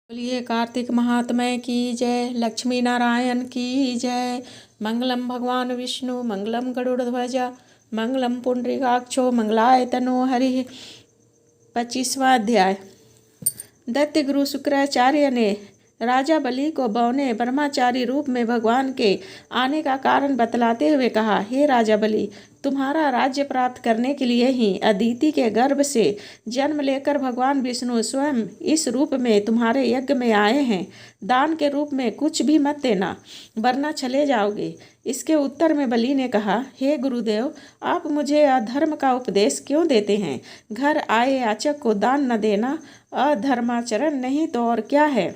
बोलिए कार्तिक महात्म्य की जय। लक्ष्मी नारायण की जय। मंगलम भगवान विष्णु मंगलम गरुड़ध्वज मंगलम पुंडरीकाक्षो मंगलाय तनो हरि। 25वां अध्याय। दैत्य गुरु शुक्राचार्य ने राजा बलि को बौने ब्रह्मचारी रूप में भगवान के आने का कारण बतलाते हुए कहा, हे राजा बलि, तुम्हारा राज्य प्राप्त करने के लिए ही अदिति के गर्भ से जन्म लेकर भगवान विष्णु स्वयं इस रूप में तुम्हारे यज्ञ में आए हैं। दान के रूप में कुछ भी मत देना, वरना चले जाओगे। इसके उत्तर में बलि ने कहा, हे गुरुदेव, आप मुझे अधर्म का उपदेश क्यों देते हैं? घर आए याचक को दान न देना अधर्माचरण नहीं तो और क्या है?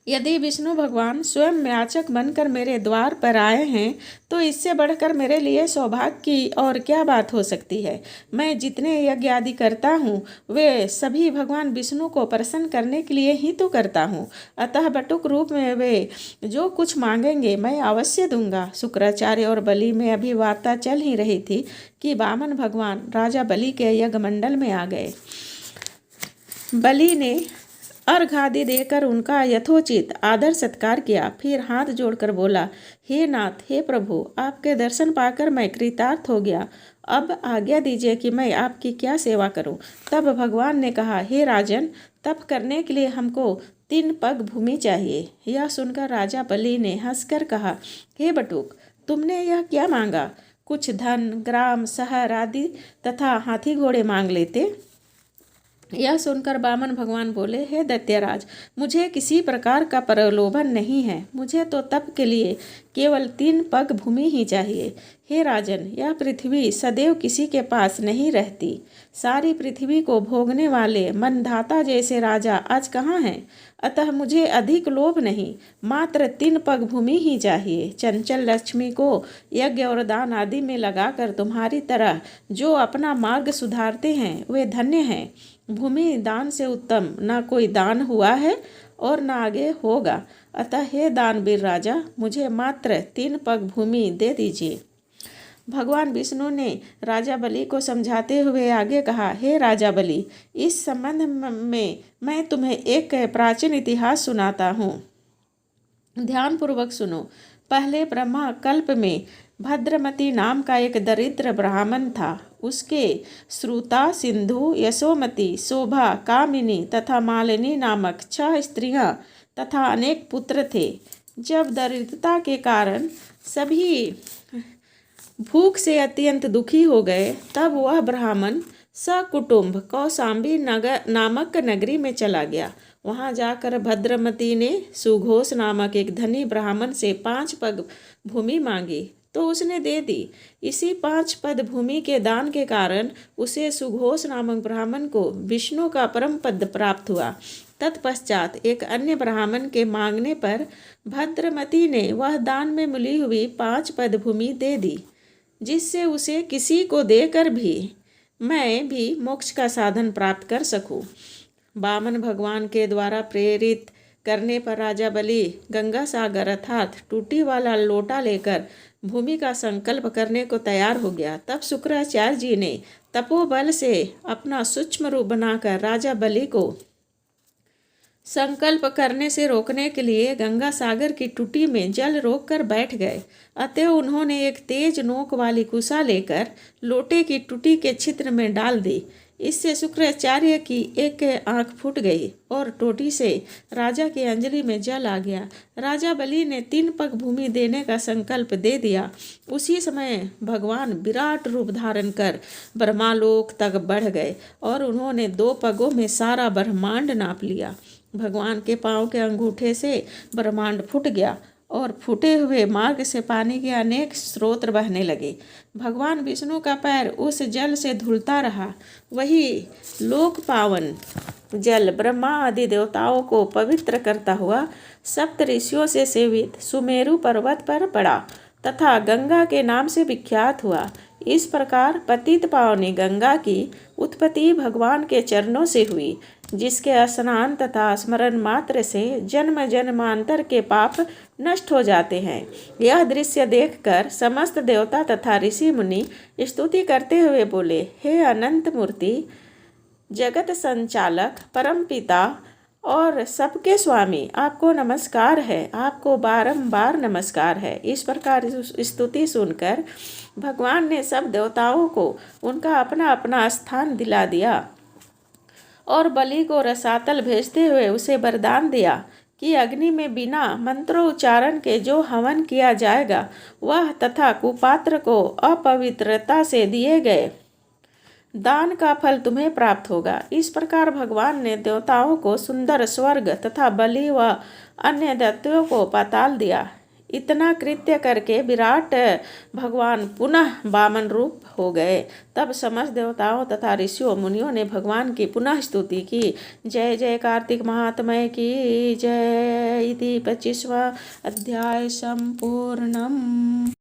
यदि विष्णु भगवान स्वयं याचक बनकर मेरे द्वार पर आए हैं तो इससे बढ़कर मेरे लिए सौभाग्य की और क्या बात हो सकती है। मैं जितने यज्ञ आदि करता हूँ वे सभी भगवान विष्णु को प्रसन्न करने के लिए ही तो करता हूँ। अतः बटुक रूप में वे जो कुछ मांगेंगे मैं अवश्य दूंगा। शुक्राचार्य और बलि में अभी वार्ता चल ही रही थी कि वामन भगवान राजा बलि के यज्ञ मंडल में आ गए। बलि ने अर्घ आदि देकर उनका यथोचित आदर सत्कार किया, फिर हाथ जोड़कर बोला, हे नाथ, हे प्रभु, आपके दर्शन पाकर मैं कृतार्थ हो गया। अब आज्ञा दीजिए कि मैं आपकी क्या सेवा करूं। तब भगवान ने कहा, हे राजन, तप करने के लिए हमको 3 पग भूमि चाहिए। यह सुनकर राजा बलि ने हंसकर कहा, हे बटुक, तुमने यह क्या मांगा? कुछ धन, ग्राम, शहर आदि तथा हाथी घोड़े मांग लेते। यह सुनकर वामन भगवान बोले, हे दैत्यराज, मुझे किसी प्रकार का प्रलोभन नहीं है। मुझे तो तप के लिए केवल 3 पग भूमि ही चाहिए। हे राजन, यह पृथ्वी सदैव किसी के पास नहीं रहती। सारी पृथ्वी को भोगने वाले मनधाता जैसे राजा आज कहाँ हैं? अतः मुझे अधिक लोभ नहीं, मात्र 3 पग भूमि ही चाहिए। चंचल लक्ष्मी को यज्ञ और दान आदि में लगाकर तुम्हारी तरह जो अपना मार्ग सुधारते हैं वे धन्य हैं। भूमि दान से उत्तम न कोई दान हुआ है और न आगे होगा। अतः हे दानवीर राजा, मुझे मात्र 3 पग भूमि दे दीजिए। भगवान विष्णु ने राजा बलि को समझाते हुए आगे कहा, हे राजा बलि, इस संबंध में मैं तुम्हें एक प्राचीन इतिहास सुनाता हूँ। ध्यानपूर्वक सुनो। पहले ब्रह्मा कल्प में भद्रमती नाम का एक दरिद्र ब्राह्मण था। उसके श्रुता, सिंधु, यशोमती, शोभा, कामिनी तथा मालिनी नामक 6 स्त्रियां तथा अनेक पुत्र थे। जब दरिद्रता के कारण सभी भूख से अत्यंत दुखी हो गए तब वह ब्राह्मण सकुटुंब कौशाम्बी नगर नामक नगरी में चला गया। वहां जाकर भद्रमती ने सुघोष नामक एक धनी ब्राह्मण से 5 पग भूमि मांगी तो उसने दे दी। इसी 5 पद भूमि के दान के कारण उसे सुघोष नामक ब्राह्मण को विष्णु का परम पद प्राप्त हुआ। तत्पश्चात एक अन्य ब्राह्मण के मांगने पर भद्रमती ने वह दान में मिली हुई 5 पद भूमि दे दी, जिससे उसे किसी को देकर भी मैं भी मोक्ष का साधन प्राप्त कर सकूं। वामन भगवान के द्वारा प्रेरित करने पर राजा बलि गंगा सागर अर्थात टूटी वाला लोटा लेकर भूमि का संकल्प करने को तैयार हो गया। तब शुक्राचार्य जी ने तपोबल से अपना सूक्ष्म रूप बनाकर राजा बलि को संकल्प करने से रोकने के लिए गंगा सागर की टूटी में जल रोककर बैठ गए। अतः उन्होंने एक तेज नोक वाली कुसा लेकर लोटे की टूटी के छिद्र में डाल दी। इससे शुक्राचार्य की एक आंख फूट गई और टोटी से राजा की अंजलि में जल आ गया। राजा बलि ने 3 पग भूमि देने का संकल्प दे दिया। उसी समय भगवान विराट रूप धारण कर ब्रह्मालोक तक बढ़ गए और उन्होंने 2 पगों में सारा ब्रह्मांड नाप लिया। भगवान के पांव के अंगूठे से ब्रह्मांड फूट गया और फूटे हुए मार्ग से पानी के अनेक स्रोत बहने लगे। भगवान विष्णु का पैर उस जल से धुलता रहा। वही लोक पावन जल ब्रह्मा आदि देवताओं को पवित्र करता हुआ सप्त ऋषियों से सेवित सुमेरु पर्वत पर पड़ा तथा गंगा के नाम से विख्यात हुआ। इस प्रकार पतित पावनी गंगा की उत्पत्ति भगवान के चरणों से हुई, जिसके स्नान तथा स्मरण मात्र से जन्म जन्मांतर के पाप नष्ट हो जाते हैं। यह दृश्य देखकर समस्त देवता तथा ऋषि मुनि स्तुति करते हुए बोले, हे अनंत मूर्ति, जगत संचालक, परम पिता और सबके स्वामी आपको नमस्कार है, आपको बारंबार नमस्कार है। इस प्रकार स्तुति सुनकर भगवान ने सब देवताओं को उनका अपना अपना स्थान दिला दिया और बलि को रसातल भेजते हुए उसे वरदान दिया कि अग्नि में बिना मंत्रोच्चारण के जो हवन किया जाएगा वह तथा कुपात्र को अपवित्रता से दिए गए दान का फल तुम्हें प्राप्त होगा। इस प्रकार भगवान ने देवताओं को सुंदर स्वर्ग तथा बलि व अन्य दैत्यों को पाताल दिया। इतना कृत्य करके विराट भगवान पुनः वामन रूप हो गए। तब समस्त देवताओं तथा ऋषियों मुनियों ने भगवान की पुनः स्तुति की। जय जय कार्तिक महात्म्य की जय। इति 25वां अध्याय संपूर्णम्।